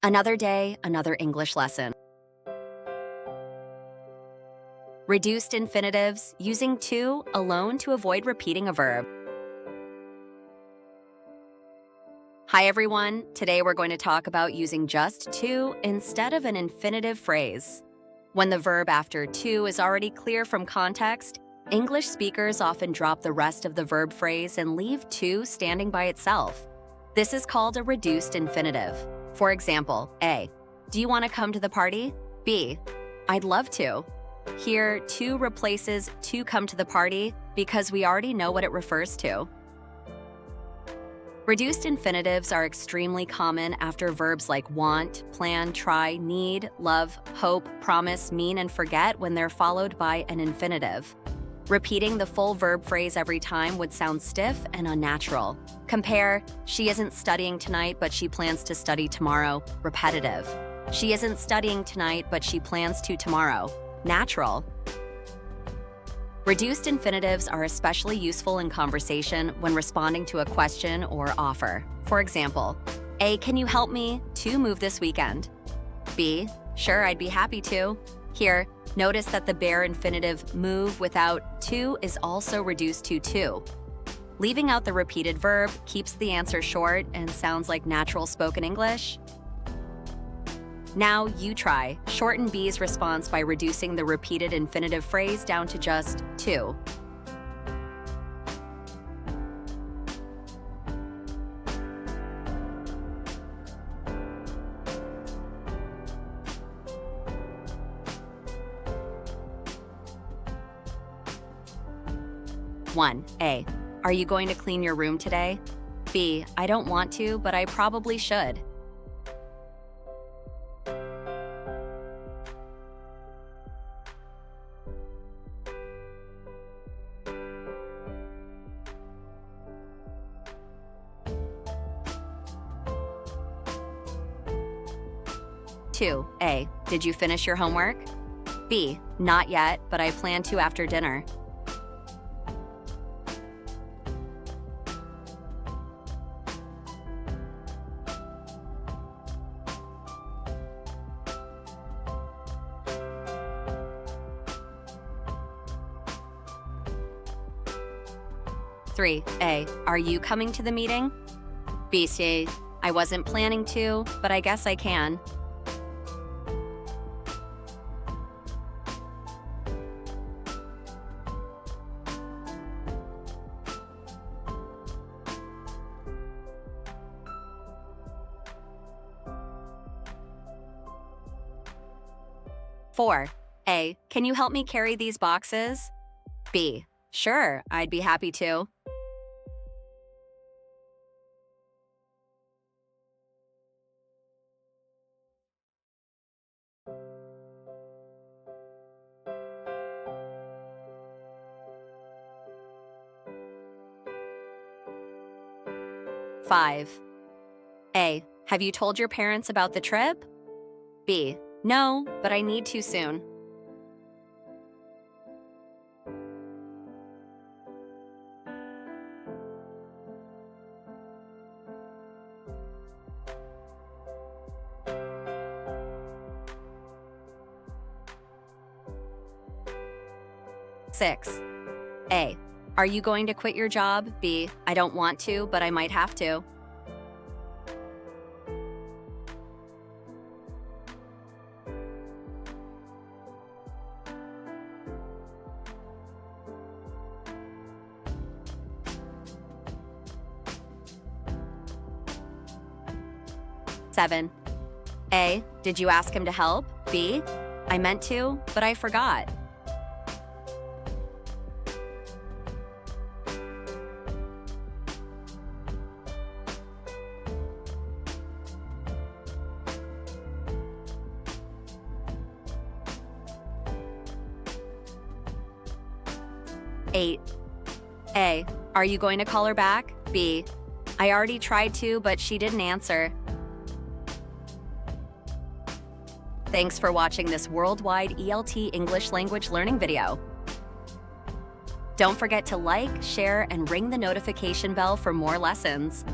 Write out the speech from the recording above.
Another day, another English lesson. Reduced infinitives, using to alone to avoid repeating a verb. Hi everyone, today we're going to talk about using just to instead of an infinitive phrase. When the verb after to is already clear from context, English speakers often drop the rest of the verb phrase and leave to standing by itself. This is called a reduced infinitive. For example, A, do you want to come to the party? B, I'd love to. Here, to replaces to come to the party because we already know what it refers to. Reduced infinitives are extremely common after verbs like want, plan, try, need, love, hope, promise, mean, and forget when they're followed by an infinitive. Repeating the full verb phrase every time would sound stiff and unnatural. Compare, she isn't studying tonight, but she plans to study tomorrow. Repetitive. She isn't studying tonight, but she plans to tomorrow. Natural. Reduced infinitives are especially useful in conversation when responding to a question or offer. For example, A, can you help me to move this weekend? B, sure, I'd be happy to. Here, notice that the bare infinitive move without to is also reduced to. Leaving out the repeated verb keeps the answer short and sounds like natural spoken English. Now you try. Shorten B's response by reducing the repeated infinitive phrase down to just to. One, A, are you going to clean your room today? B, I don't want to, but I probably should. Two, A, did you finish your homework? B, not yet, but I plan to after dinner. Three, A, are you coming to the meeting? B, C, I wasn't planning to, but I guess I can. Four, A, can you help me carry these boxes? B, sure, I'd be happy to. Five, A, have you told your parents about the trip? B, no, but I need to soon. Six, A, are you going to quit your job? B, I don't want to, but I might have to. Seven, A, did you ask him to help? B, I meant to, but I forgot. Eight, A, are you going to call her back? B, I already tried to, but she didn't answer. Thanks for watching this worldwide ELT English language learning video. Don't forget to like, share, and ring the notification bell for more lessons.